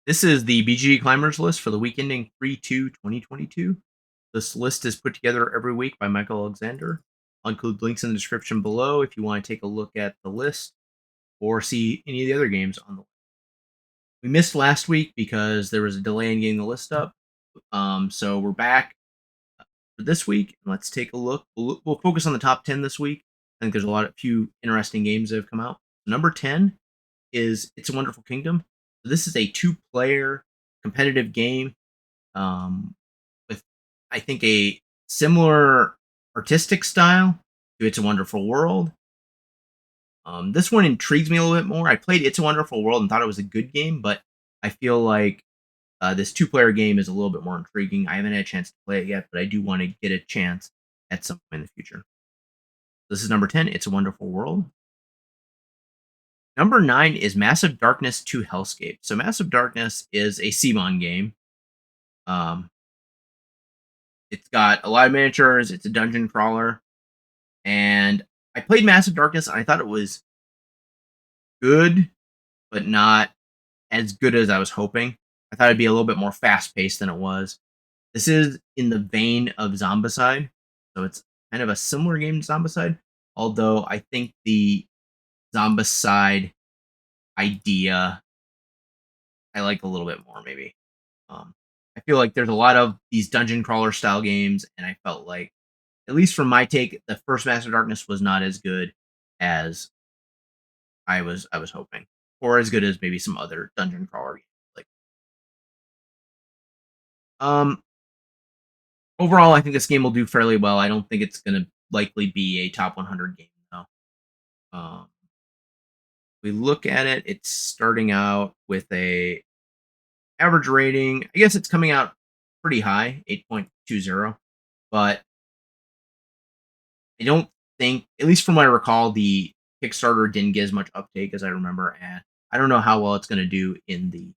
This is the BG Climbers list for the week ending 3/2/2022. This list is put together every week by Michael Alexander. I'll include links in the description below if you want to take a look at the list or see any of the other games on the list. We missed last week because there was a delay in getting the list up. So we're back for this week. Let's take a look. We'll focus on the top 10 this week. I think there's a few interesting games that have come out. Number 10 is It's a Wonderful Kingdom. So this is a 2-player competitive game with, I think, a similar artistic style to It's a Wonderful World. This one intrigues me a little bit more. I played It's a Wonderful World and thought it was a good game, but I feel like this 2-player game is a little bit more intriguing. I haven't had a chance to play it yet, but I do want to get a chance at some point in the future. This is number 10, It's a Wonderful World. Number 9 is Massive Darkness 2 Hellscape. So Massive Darkness is a CMON game. It's got a lot of miniatures. It's a dungeon crawler. And I played Massive Darkness, and I thought it was good, but not as good as I was hoping. I thought it'd be a little bit more fast-paced than it was. This is in the vein of Zombicide, so it's kind of a similar game to Zombicide, although I think the Zombicide idea I like a little bit more, maybe. I feel like there's a lot of these dungeon crawler style games, and I felt like, at least from my take, the first Master Darkness was not as good as I was hoping, or as good as maybe some other dungeon crawler games. Like, um, overall, I think this game will do fairly well. I don't think it's going to likely be a top 100 game though. We look at it, it's starting out with a average rating. I guess it's coming out pretty high, 8.20, but I don't think, at least from what I recall, the Kickstarter didn't get as much uptake as I remember, and I don't know how well it's going to do in the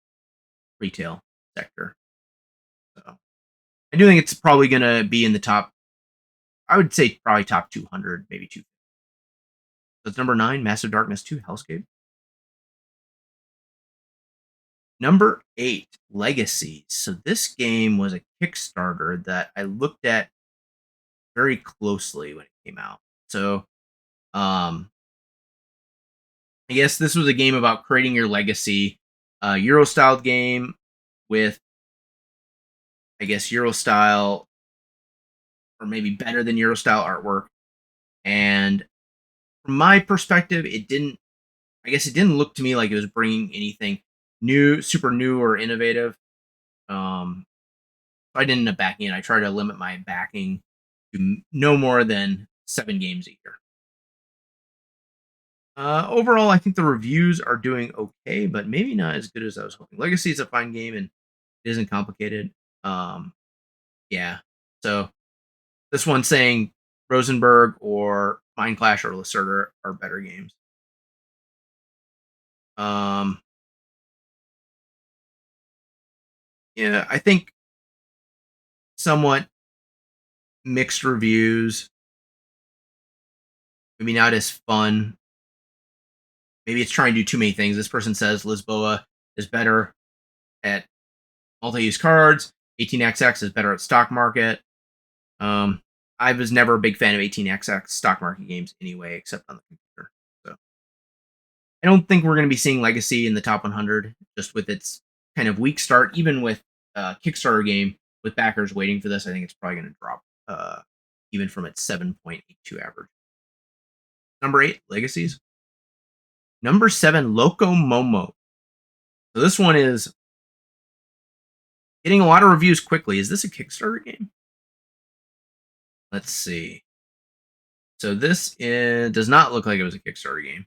retail sector. So I do think it's probably going to be in the top. I would say probably top 200, maybe 250. That's number 9, Massive Darkness 2 Hellscape. Number 8, Legacies. So this game was a Kickstarter that I looked at very closely when it came out. So, I guess this was a game about creating your legacy, a Euro-styled game with, I guess, Euro-style, or maybe better than Euro-style artwork. And from my perspective, it didn't look to me like it was bringing anything new, super new or innovative. So I didn't end up backing it. I try to limit my backing to no more than 7 games a year. Overall, I think the reviews are doing okay, but maybe not as good as I was hoping. Legacy is a fine game and it isn't complicated. Yeah. So this one's saying Rosenberg or Mind Clash or Lacerda are better games. Um, yeah, I think somewhat mixed reviews. Maybe not as fun. Maybe it's trying to do too many things. This person says Lisboa is better at multi-use cards. 18xx is better at stock market. I was never a big fan of 18xx stock market games anyway, except on the computer. So I don't think we're going to be seeing Legacy in the top 100, just with its kind of weak start. Even with a Kickstarter game with backers waiting for this, I think it's probably going to drop, even from its 7.82 average. Number 8, Legacies. Number 7, Locomoto. So this one is getting a lot of reviews quickly. Is this a Kickstarter game? Let's see. So this does not look like it was a Kickstarter game.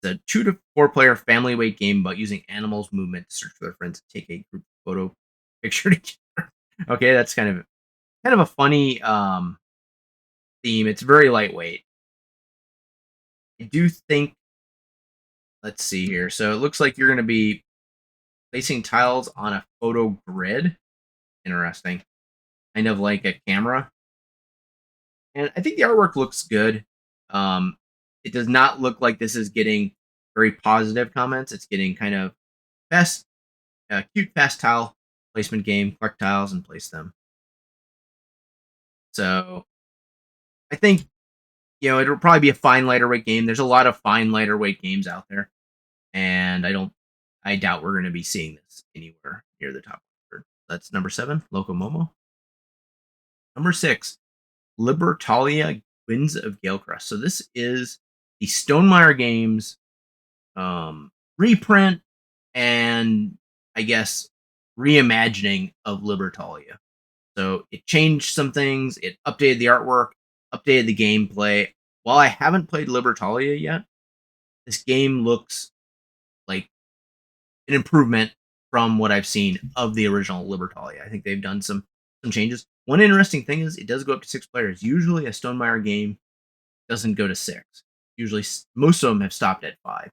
It's a 2 to 4 player family weight game about using animals' movement to search for their friends and take a group photo picture together. Okay, that's kind of a funny theme. It's very lightweight. I do think. Let's see here. So it looks like you're going to be placing tiles on a photo grid. Interesting. Kind of like a camera. And I think the artwork looks good. It does not look like this is getting very positive comments. It's getting kind of best cute fast tile placement game. Collect tiles and place them. So I think it'll probably be a fine lighter weight game. There's a lot of fine lighter weight games out there, and I doubt we're going to be seeing this anywhere near the top 100. That's number 7, Locomoto. Number 6, Libertalia, Winds of Galecrest. So this is the Stonemaier Games reprint and I guess reimagining of Libertalia. So it changed some things, it updated the artwork, updated the gameplay. While I haven't played Libertalia yet, this game looks like an improvement from what I've seen of the original Libertalia. I think they've done some changes. One interesting thing is it does go up to 6 players. Usually a Stonemaier game doesn't go to 6. Usually most of them have stopped at 5.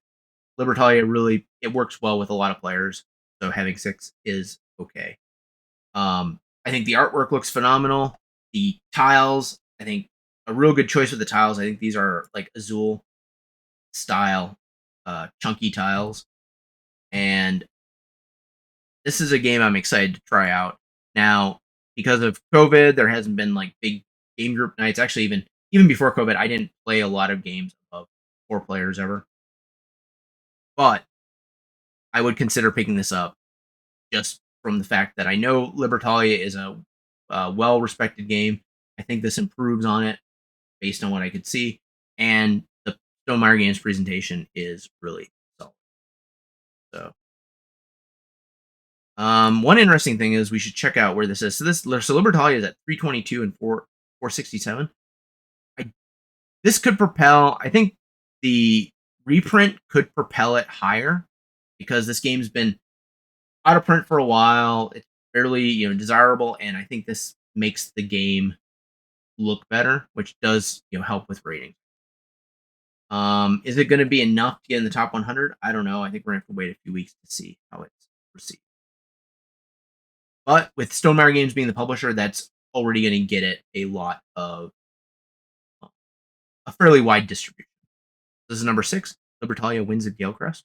Libertalia really it works well with a lot of players, so having 6 is okay. I think the artwork looks phenomenal. The tiles, I think a real good choice with the tiles. I think these are like Azul style, chunky tiles, and this is a game I'm excited to try out. Now, because of COVID, there hasn't been like big game group nights. Actually, even before COVID, I didn't play a lot of games above 4 players ever. But I would consider picking this up just from the fact that I know Libertalia is a well-respected game. I think this improves on it based on what I could see, and the Stonemaier Games presentation is really solid. So, one interesting thing is we should check out where this is. So Libertalia is at 322 and 467. This could propel. I think the reprint could propel it higher because this game's been out of print for a while. It's fairly desirable, and I think this makes the game look better, which does help with ratings. Is it going to be enough to get in the top 100? I don't know. I think we're going to have to wait a few weeks to see how it's received. But with Stonemaier Games being the publisher, that's already going to get it a lot of a fairly wide distribution. This is number 6, Libertalia, Winds of Galecrest.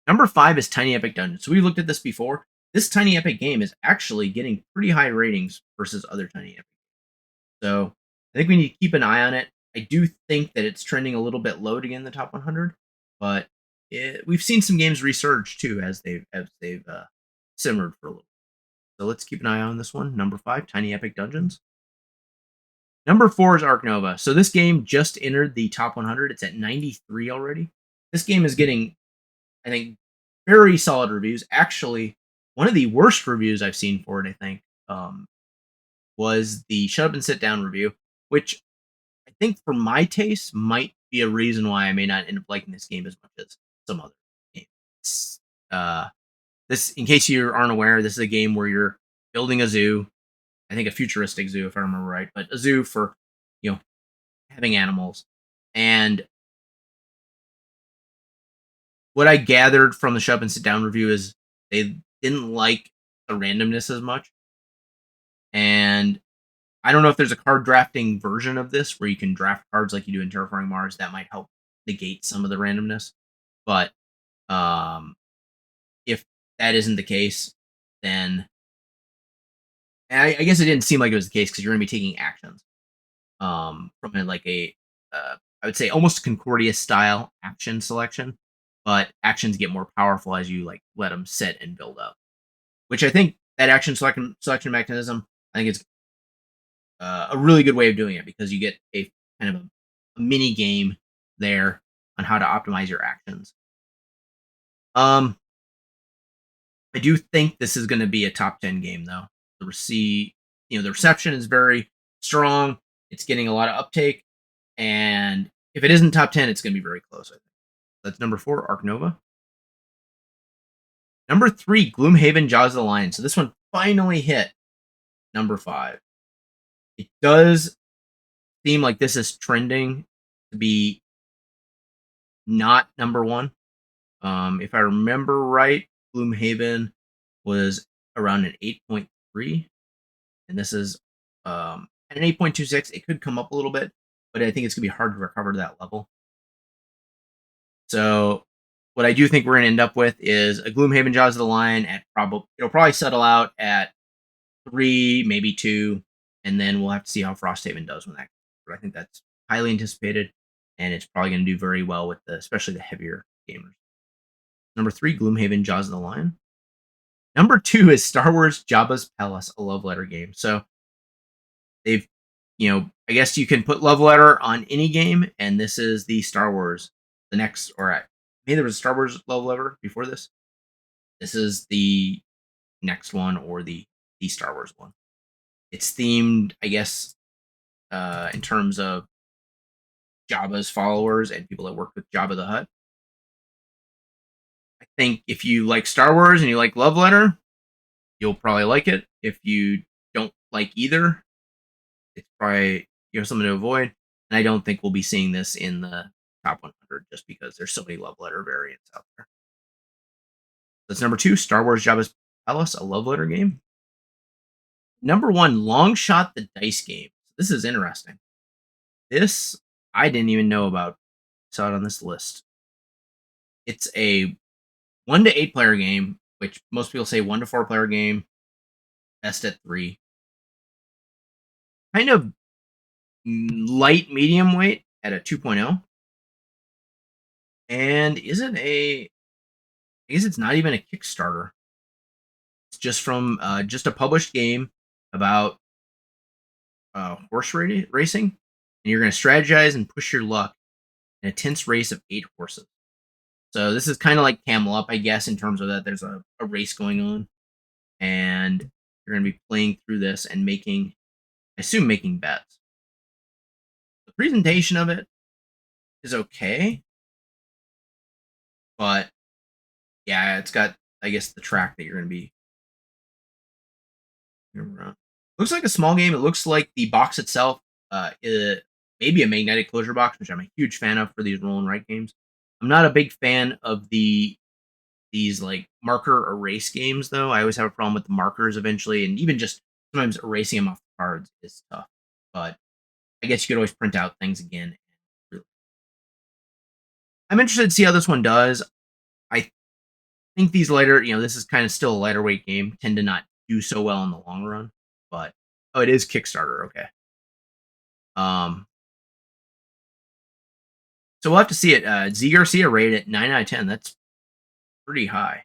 Number 5 is Tiny Epic Dungeon. So we looked at this before. This Tiny Epic game is actually getting pretty high ratings versus other Tiny Epic games. So I think we need to keep an eye on it. I do think that it's trending a little bit low to get in the top 100, but we've seen some games resurge too as they've simmered for a little. So let's keep an eye on this one. Number 5, Tiny Epic Dungeons. Number 4 is Arc Nova. So this game just entered the top 100. It's at 93 already. This game is getting, I think, very solid reviews. Actually, one of the worst reviews I've seen for it, I think, was the Shut Up and Sit Down review, which I think for my taste might be a reason why I may not end up liking this game as much as some other games. This, in case you aren't aware, this is a game where you're building a zoo. I think a futuristic zoo, if I remember right, but a zoo for, having animals. And what I gathered from the Shut Up and Sit Down review is they didn't like the randomness as much. And I don't know if there's a card drafting version of this where you can draft cards like you do in Terraforming Mars. That might help negate some of the randomness. But if that isn't the case, then I guess it didn't seem like it was the case because you're going to be taking actions from I would say almost Concordia style action selection, but actions get more powerful as you let them sit and build up. Which I think that action selection mechanism, I think it's a really good way of doing it because you get a kind of a mini game there on how to optimize your actions. I do think this is going to be a top 10 game though. The reception is very strong. It's getting a lot of uptake, and if it isn't top 10, it's going to be very close. I think that's number 4, Arc Nova. Number 3, Gloomhaven, Jaws of the Lion. So this one finally hit number 5. It does seem like this is trending to be not number 1. If I remember right, Gloomhaven was around an 8.3, and this is at an 8.26. It could come up a little bit, but I think it's going to be hard to recover to that level. So what I do think we're going to end up with is a Gloomhaven Jaws of the Lion at it'll probably settle out at 3, maybe 2, and then we'll have to see how Frosthaven does when that. But I think that's highly anticipated, and it's probably going to do very well with especially the heavier gamers. Number 3, Gloomhaven Jaws of the Lion. Number 2 is Star Wars Jabbas Palace, a love letter game. So they've, I guess you can put love letter on any game, and this is the Star Wars. The next, maybe there was a Star Wars love letter before this. This is the next one, or the Star Wars one. It's themed, I guess, in terms of Jabba's followers and people that work with Jabba the Hutt. I think if you like Star Wars and you like love letter, you'll probably like it. If you don't like either, it's probably something to avoid. And I don't think we'll be seeing this in the top 100 just because there's so many love letter variants out there. That's number 2, Star Wars Jabba's Palace, a love letter game. Number 1, Long Shot the Dice game. This is interesting. This I didn't even know about. Saw it on this list. It's a 1 to 8 player game, which most people say 1 to 4 player game, best at 3. Kind of light medium weight at a 2.0. And I guess it's not even a Kickstarter. It's just from just a published game about horse racing. And you're going to strategize and push your luck in a tense race of 8 horses. So this is kind of like Camel Up, I guess, in terms of that there's a race going on. And you're going to be playing through this and making bets. The presentation of it is okay. But yeah, it's got, I guess, the track that you're going to be. Looks like a small game. It looks like the box itself maybe a magnetic closure box, which I'm a huge fan of for these roll and write games. I'm not a big fan of these like marker erase games, though. I always have a problem with the markers eventually, and even just sometimes erasing them off the cards is tough. But I guess you could always print out things again. I'm interested to see how this one does. I think these lighter, this is kind of still a lighter weight game, tend to not do so well in the long run. But it is Kickstarter, okay. So we'll have to see it. Z Garcia rated at 9 out of 10. That's pretty high.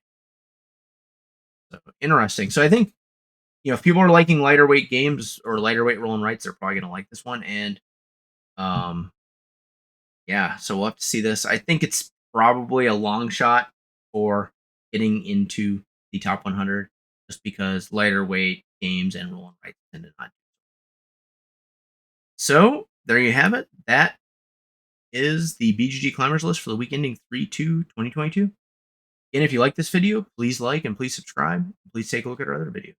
So, interesting. So I think, if people are liking lighter weight games or lighter weight roll and writes, they're probably going to like this one. And yeah, so we'll have to see this. I think it's probably a long shot for getting into the top 100 just because lighter weight games and roll and writes tend to not. So there you have it. That is the BGG Climbers list for the week ending 3/2/2022. Again, if you like this video, please like and please subscribe. Please take a look at our other videos.